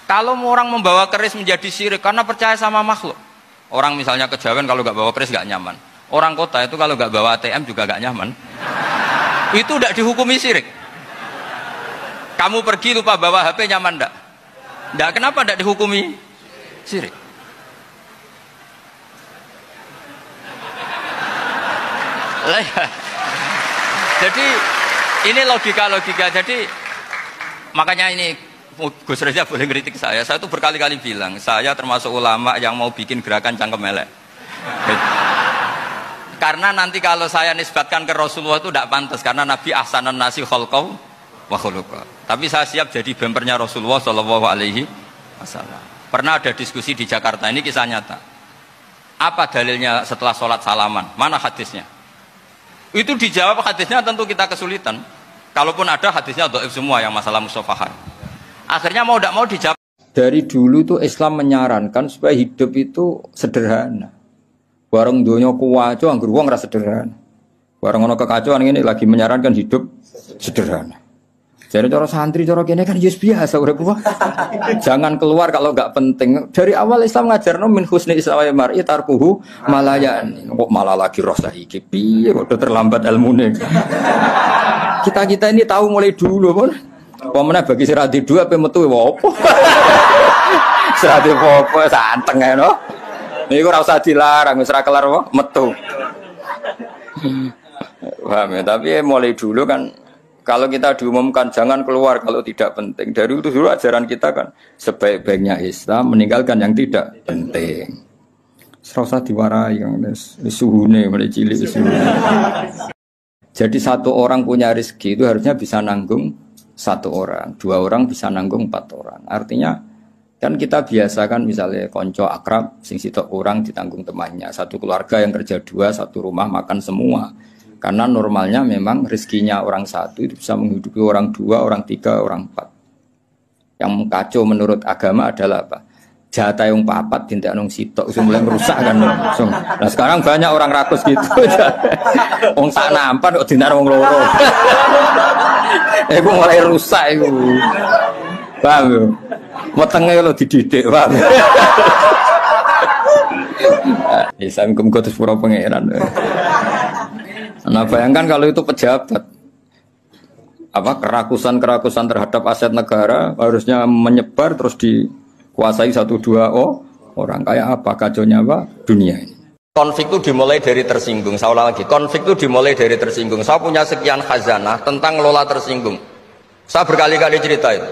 Kalau orang membawa keris menjadi syirik karena percaya sama makhluk. Orang misalnya kejawen kalau nggak bawa keris nggak nyaman. Orang kota itu kalau nggak bawa ATM juga nggak nyaman. Itu tidak dihukumi syirik. Kamu pergi lupa bawa HP nyaman ndak? Ndak, kenapa ndak dihukumi syirik? Jadi ini logika-logika. Jadi makanya ini Gus Reza boleh ngeritik saya. Saya tuh berkali-kali bilang, saya termasuk ulama yang mau bikin gerakan cangkem elek. Karena nanti kalau saya nisbatkan ke Rasulullah itu tidak pantas, karena Nabi ahsanan nasi khalqahu wa khuluqa. Tapi saya siap jadi bempernya Rasulullah Shallallahu Alaihi Wasallam. Pernah ada diskusi di Jakarta, ini kisah nyata. Apa dalilnya setelah sholat salaman? Mana hadisnya? Itu dijawab hadisnya tentu kita kesulitan. Kalaupun ada hadisnya dhaif semua yang masalah musafahat. Akhirnya mau tidak mau dijawab. Dari dulu tuh Islam menyarankan supaya hidup itu sederhana. Warung dunia kuwaco anggur wong ora sederhana. Warung ono kekacauan ini lagi menyarankan hidup sederhana. Jadi cara santri cara kene kan yes biasa urip wae. Jangan keluar kalau enggak penting. Dari awal Islam ngajarno min husni islamil mar'i tarkuhu malayan. Kok malah lagi rasa iki piye kok terlambat ilmune. Kita ini tahu mulai dulu pun. Pemene bagi sirati dua apa metu apa? Sirati apa santeng ae no. Niku ora usah dilarang wis ora kelar apa metu. Paham ya, tapi mulai dulu kan kalau kita diumumkan jangan keluar kalau tidak penting. Dari itu dulu ajaran kita kan sebaik-baiknya Islam meninggalkan yang tidak penting. Ora usah diwarai yang suhune mulai cilik suhune. Jadi satu orang punya rezeki itu harusnya bisa nanggung satu orang, dua orang bisa nanggung 4 orang. Artinya kan kita biasa kan misalnya konco akrab, sing sitok orang ditanggung temannya. Satu keluarga yang kerja 2, satu rumah makan semua. Karena normalnya memang rezekinya orang satu itu bisa menghidupi orang 2, orang 3, orang 4. Yang kacau menurut agama adalah apa? Jatah yang 4 tindak nong sitok mulai merusak kan langsung. Nah sekarang banyak orang rakus gitu. Wong sak nampan kok dinar wong loro. Iku mulai rusak iku. Paham yo. Wetenge lho dididik, paham. Islam kumko terus pura pangeran. Nah bayangkan kalau itu pejabat, apa kerakusan terhadap aset negara harusnya menyebar terus dikuasai 1-2 orang, kayak apa kacaunya apa dunia ini. Konflik itu dimulai dari tersinggung. Saya ulang lagi, konflik itu dimulai dari tersinggung. Saya punya sekian khazanah tentang ngelola tersinggung. Saya berkali-kali cerita itu.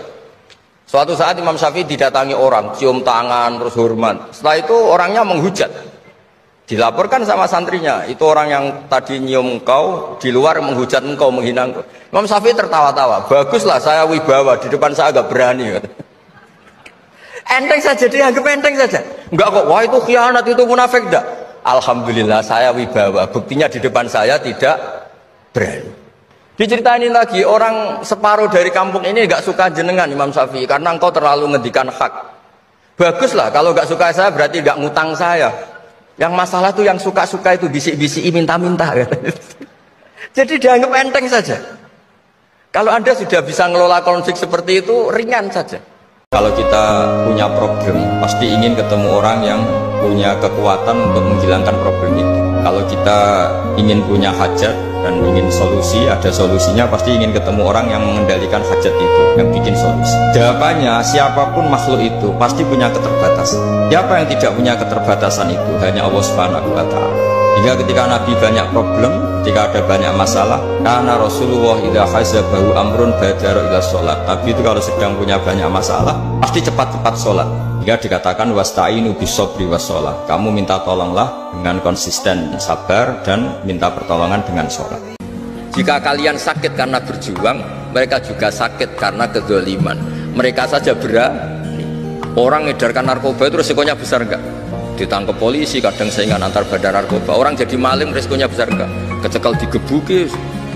Suatu saat Imam Syafi'i didatangi orang, cium tangan terus hormat. Setelah itu orangnya menghujat. Dilaporkan sama santrinya, itu orang yang tadi nyium engkau di luar menghujat engkau, menghina engkau. Imam Syafi'i tertawa-tawa. Baguslah saya wibawa, di depan saya agak berani. Enteng saja, dianggap enteng saja. Enggak kok, wah itu khianat, itu munafik, enggak. Alhamdulillah saya wibawa, buktinya di depan saya tidak berani. Diceritain lagi, orang separuh dari kampung ini enggak suka jenengan Imam Syafi'i karena engkau terlalu ngendikan hak. Baguslah, kalau enggak suka saya berarti enggak ngutang saya. Yang masalah tuh yang suka-suka itu bisik-bisik minta-minta. Jadi dianggap enteng saja. Kalau Anda sudah bisa ngelola konflik seperti itu, ringan saja. Kalau kita punya problem, pasti ingin ketemu orang yang punya kekuatan untuk menghilangkan problem itu. Kalau kita ingin punya hajat dan ingin solusi, ada solusinya, pasti ingin ketemu orang yang mengendalikan hajat itu, yang bikin solusi. Jawabannya, siapapun makhluk itu pasti punya keterbatasan. Siapa yang tidak punya keterbatasan itu? Hanya Allah Subhanahu wa Ta'ala. Hingga ketika Nabi banyak problem, ketika ada banyak masalah, karena Rasulullah idza hasabahu amrun badara ila sholat. Nabi itu kalau sedang punya banyak masalah, pasti cepat-cepat sholat. Hingga dikatakan wasta'inu bisobri washolat. Kamu minta tolonglah dengan konsisten sabar dan minta pertolongan dengan sholat. Jika kalian sakit karena berjuang, mereka juga sakit karena kezaliman. Mereka saja berani. Orang ngedarkan narkoba itu resikonya besar enggak? Ditangkap polisi, kadang saingan antar badan narkoba. Orang jadi maling, resikonya besar enggak? Kecekel digebuki,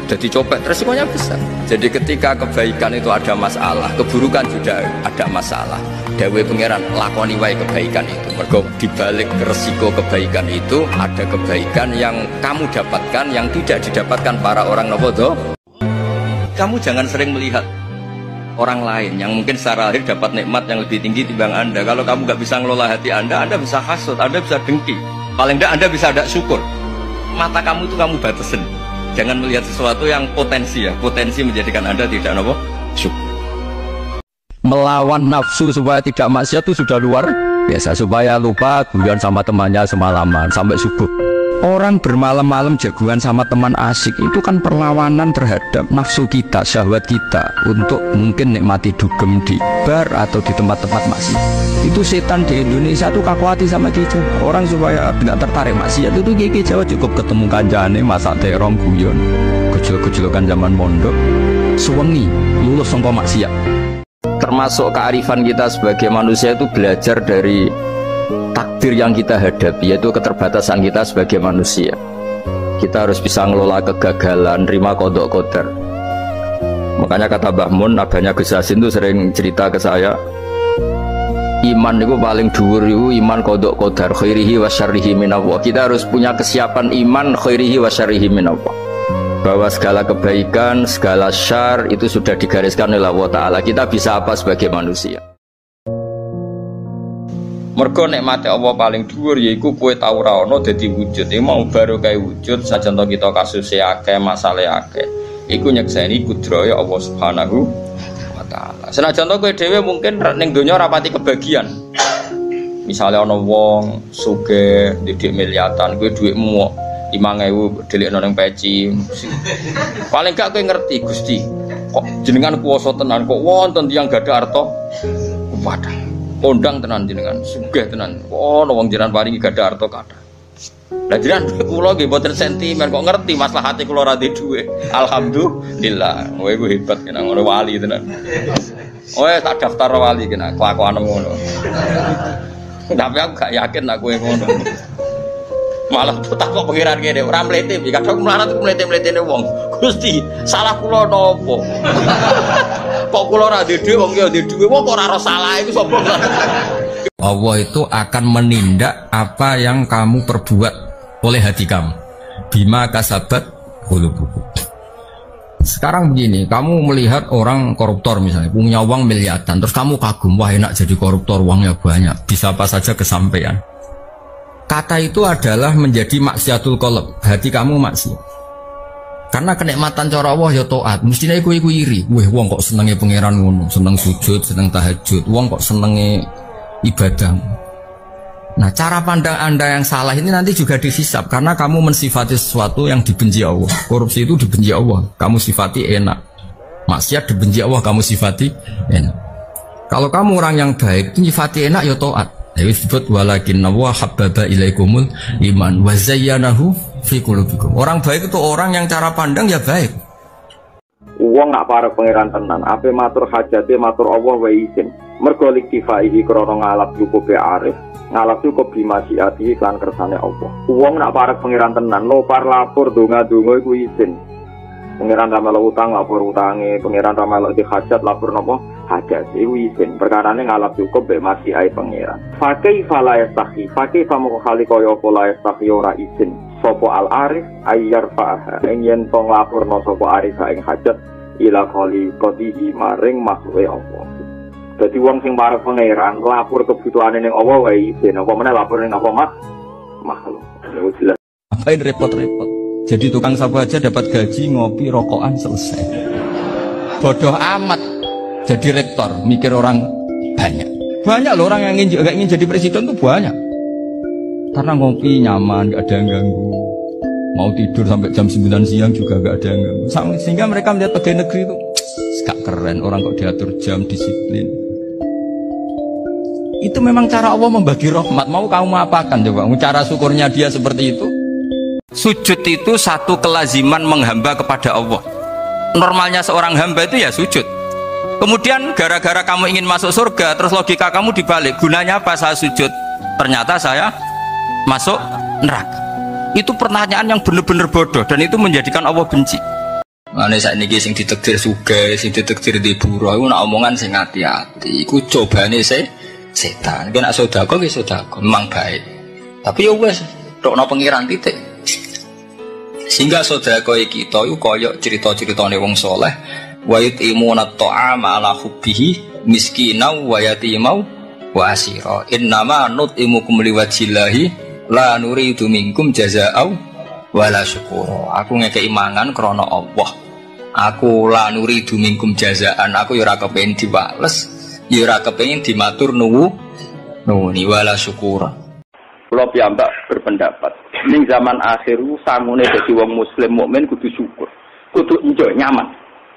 jadi copet, resikonya besar. Jadi ketika kebaikan itu ada masalah, keburukan juga ada masalah. Dewe pangeran lakoni wae kebaikan itu. Mergo dibalik resiko kebaikan itu ada kebaikan yang kamu dapatkan yang tidak didapatkan para orang nopo. Kamu jangan sering melihat orang lain yang mungkin secara lahir dapat nikmat yang lebih tinggi timbang Anda. Kalau kamu nggak bisa ngelola hati Anda bisa hasut, Anda bisa dengki. Paling tidak Anda bisa ada syukur. Mata kamu itu kamu batasin. Jangan melihat sesuatu yang potensi ya. Potensi menjadikan Anda tidak nopo syukur. Melawan nafsu supaya tidak maksiat itu sudah luar biasa. Supaya lupa guyon sama temannya semalaman sampai subuh. Orang bermalam-malam jagoan sama teman asik itu kan perlawanan terhadap nafsu kita, syahwat kita untuk mungkin nikmati dugem di bar atau di tempat-tempat maksiat. Itu setan di Indonesia tuh kakuati sama kita. Orang supaya tidak tertarik maksiat itu Ki Jawa cukup ketemu kanjane masak terong guyon, kecil-kecilokan zaman mondok, suwengi lulus sangka maksiat. Termasuk kearifan kita sebagai manusia itu belajar dari takdir yang kita hadapi, yaitu keterbatasan kita sebagai manusia. Kita harus bisa ngelola kegagalan, terima kodok kodar. Makanya kata Mbah Mun, abahnya Gus Hasin itu sering cerita ke saya, iman itu paling dhuwur itu iman kodok kodar, khairihi wa syarrihi minallah. Kita harus punya kesiapan iman khairihi wa syarrihi minallah, bahwa segala kebaikan, segala syar itu sudah digariskan oleh Allah Ta'ala. Kita bisa apa sebagai manusia? Mergo nikmate Allah paling dhuwur yaiku kowe tau ora ana dadi wujud. Iki mau baru kae wujud sajen to kita kasuse akeh, masalahe akeh. Iku nyekseni kudrahe Allah Subhanahu wa taala. Senajan to kowe dhewe mungkin ning donya ora pati kebagian. Misalnya ana wong sugih didik miliatan, kowe dhuwitmu 5.000 delikno ning peci. Paling gak kowe ngerti Gusti, kok jenengan kuwasa tenan kok wonten tiyang gadah harta wadah. Kondang tenan jenengan, sugih tenan. Oh, wong jenengan paringi gadah harta kathah. Lah jenengan kula nggih mboten sentimen kok ngerti maslahate kula ra duwe. Alhamdulillah. Kowe iku hebat kena ngono wali tenan. Oh, tak daftar wali kena kelakuan ngono. Tapi aku gak yakin nek kowe ngono. Malah tak kok pengiran kene ora mlete, kadang mlarat mlete-mletene wong. Gusti, salah kula napa? Kok kula ora duwe wong ki duwe wong kok ora salah iku sapa? Allah itu akan menindak apa yang kamu perbuat oleh hati kamu. Bima kasabat qulubukum. Sekarang begini, kamu melihat orang koruptor misalnya punya uang miliaran, terus kamu kagum, wah enak jadi koruptor, uangnya banyak, bisa apa saja kesampaian. Kata itu adalah menjadi maksiatul qalb, hati kamu maksiat. Karena kenikmatan cara Allah ya taat, mestinya iku iri. Wah, wong kok senenge pangeran ngono, seneng sujud, seneng tahajud, wong kok senenge ibadah. Nah, cara pandang Anda yang salah ini nanti juga dihisab karena kamu mensifati sesuatu yang dibenci Allah. Korupsi itu dibenci Allah, kamu sifati enak. Maksiat dibenci Allah, kamu sifati enak. Kalau kamu orang yang baik, sifati enak ya taat. Disebut walakinna wa habbaba ilaikumul iman wa zayyanahu fi qulubikum. Orang baik itu orang yang cara pandang ya baik. Wong gak parek pangeran tenan, ape matur hajate matur Allah wa izin. Mergo liktifaihi krana ngalap cukup arif, ngalap cukup bimasyiati lan kersane Allah. Wong nak parek pangeran tenan, lopar lapor donga-donga iku izin. Pangeran ra melok utang lapor utange, pangeran ra melok di hajat lapor napa? Hajat iku izin. Perkarane ngalap cukup mek masyiai pangeran. Fakai fala yastahi, fakai famu khali kaya pola yastahi ora izin. Sopo al arif ayyar fa'ah yen tong laporno sopo arif ing hajat ila khali qadihi maring makhluke Allah. Dadi wong sing parek pangeran lapor kebutuhane ning Allah wae izin, apa meneh lapor ning apa makhluk. Jelas. Apa ini repot-repot? Jadi tukang sapu aja dapat gaji, ngopi, rokokan, selesai. Bodoh amat. Jadi rektor, mikir orang banyak. Banyak loh orang yang ingin jadi presiden tuh banyak. Karena ngopi nyaman, gak ada yang ganggu. Mau tidur sampai jam 9 siang juga gak ada yang ganggu. Sehingga mereka melihat pegawai negeri itu gak keren, orang kok diatur jam, disiplin. Itu memang cara Allah membagi rahmat. Mau kamu apakan coba? Cara syukurnya dia seperti itu. Sujud itu satu kelaziman menghamba kepada Allah. Normalnya seorang hamba itu ya sujud. Kemudian gara-gara kamu ingin masuk surga, terus logika kamu dibalik. Gunanya apa saya sujud? Ternyata saya masuk neraka. Itu pertanyaan yang benar-benar bodoh dan itu menjadikan Allah benci. Mane sakniki sing ditakdir sugih, sing ditakdir di buruh iku nak omongan sing hati-hati. Iku cobane setan. Nek sedekah ki sedekah memang baik. Tapi ya wis, rokno pengiran titik. Sehingga sedekah kita iku kaya cerita-ceritane wong saleh wa yut'imuna at'ama ala hubbihi miskinan wa yatimau wa asira innama nut'imukum liwajhillahi la nuridu minkum jazaa'u wala syukura. Aku ngekei mangan krana Allah. Aku la nuridu minkum jazaa'an, aku ya ora kepengin diwales, ya ora kepengin dimatur nuwuni wala syukura. Kula piyambak berpendapat, ning zaman akhir sangune dadi wong muslim mukmin kudu syukur. Kudu enjoy nyaman.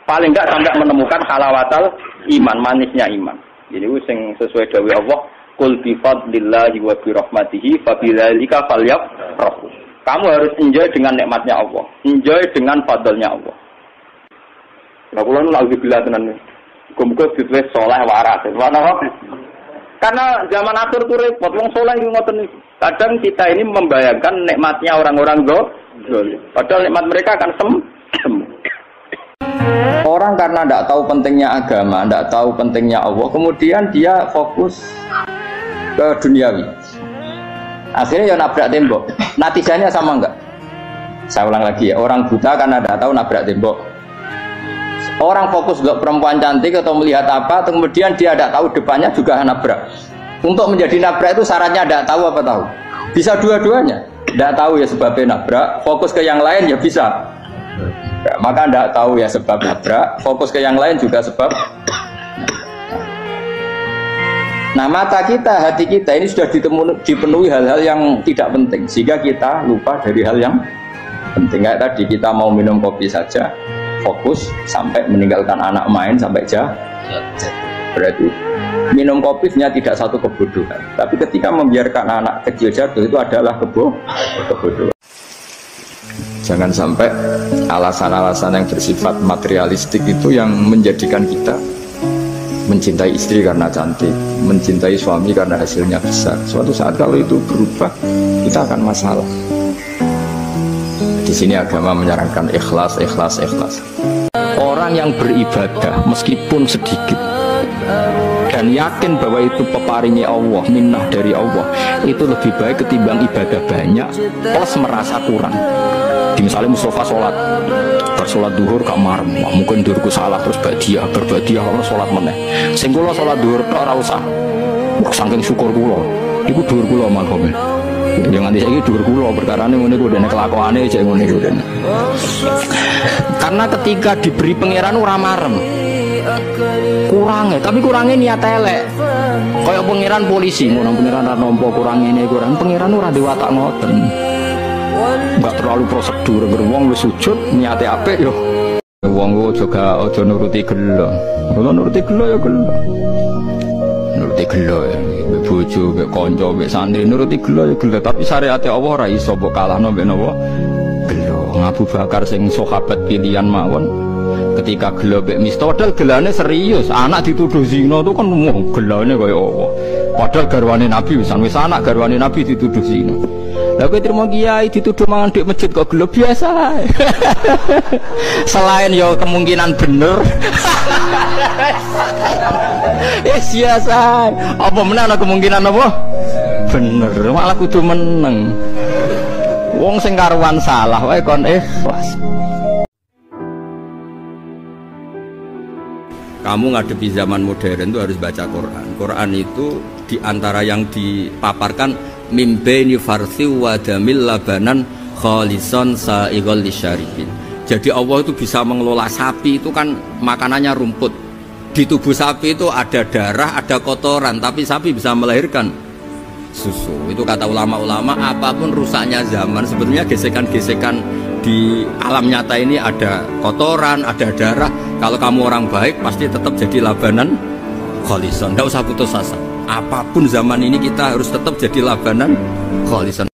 Paling enggak sampai menemukan halawatal iman, manisnya iman. Ini sing sesuai dawuh Allah, qul bi fadlillahi wa bi rahmatihi fabidzalika falyafrahu. Kamu harus enjoy dengan nikmatnya Allah, enjoy dengan fadlnya Allah. Lah kula nu lagi bila tenan. Muga-muga ditulis saleh waras. Karena zaman akhir itu repot, wong saleh iki ngoten iki. Kadang kita ini membayangkan nikmatnya orang-orang zalim. Padahal nikmat mereka akan semu. Orang karena tidak tahu pentingnya agama, tidak tahu pentingnya Allah, kemudian dia fokus ke duniawi. Akhirnya ya nabrak tembok. Natijanya sama enggak? Saya ulang lagi ya, orang buta karena tidak tahu nabrak tembok. Orang fokus ke perempuan cantik atau melihat apa, kemudian dia tidak tahu depannya juga nabrak. Untuk menjadi nabrak itu syaratnya tidak tahu apa tahu. Bisa dua-duanya. Tidak tahu ya sebabnya nabrak, fokus ke yang lain ya bisa. Ya, maka tidak tahu ya sebab nabrak, fokus ke yang lain juga sebab. Nah, mata kita, hati kita ini sudah dipenuhi hal-hal yang tidak penting, sehingga kita lupa dari hal yang penting. Kayak tadi kita mau minum kopi saja, fokus sampai meninggalkan anak main sampai jatuh. Berarti minum kopi sebenarnya tidak satu kebodohan, tapi ketika membiarkan anak kecil jatuh itu adalah kebodohan. Jangan sampai alasan-alasan yang bersifat materialistik itu yang menjadikan kita mencintai istri karena cantik, mencintai suami karena hasilnya besar. Suatu saat kalau itu berubah, kita akan masalah. Di sini agama menyarankan ikhlas. Orang yang beribadah meskipun sedikit dan yakin bahwa itu peparingnya Allah, minnah dari Allah, itu lebih baik ketimbang ibadah banyak plus merasa kurang. Di misalnya Mustafa sholat duhur gak marem, mungkin duhurku salah terus berbadiah kalau sholat meneh. Sing kula sholat duhur tok ora usah. Saking syukur kula, iku duhur kula mangkome. Yang nanti saya duhur kula perkarane ngene ku dene kelakuane jek ngene ku dene. Karena ketika diberi pangeran ora marem. Kurangnya, tapi kurangnya niat elek. Kayak pangeran polisi, ngono pangeran ra nampa kurang ngene kurang pangeran ora diwatak ngoten. Enggak terlalu prosedur, beruang lu sujud niatnya apik yo. Wong juga aja nuruti gelo. Kalau nuruti gelo ya gelo. Nuruti gelo ya, mbek bojo, mbek kanca, mbek santri nuruti gelo ya gelo, tapi syariate Allah ora iso mbok kalahno mbek napa? Gelo. Abu Bakar sing sahabat pilihan mawon. Ketika gelo mbek Miftah, padahal gelane serius, anak dituduh zina itu kan gelane kaya apa. Padahal garwane Nabi wis anak garwane Nabi dituduh zina. Lah kowe terima kiai dituduh mangan di masjid kok gelo biasa. Selain yo kemungkinan bener. Biasa. Apa meneh ana kemungkinan apa? Bener, malah kudu meneng. Wong sing karuan salah wae kon ikhlas. Kamu ngadepi zaman modern itu harus baca Quran. Quran itu diantara yang dipaparkan mimbaini farsi wa damil labanan khalisan sa'ighal lisyaribin. Jadi Allah itu bisa mengelola sapi, itu kan makanannya rumput. Di tubuh sapi itu ada darah, ada kotoran, tapi sapi bisa melahirkan susu. Itu kata ulama-ulama, apapun rusaknya zaman, sebetulnya gesekan-gesekan di alam nyata ini ada kotoran, ada darah. Kalau kamu orang baik pasti tetap jadi labanan khalisan. Tidak usah putus asa. Apapun zaman ini kita harus tetap jadi labanan khalisan.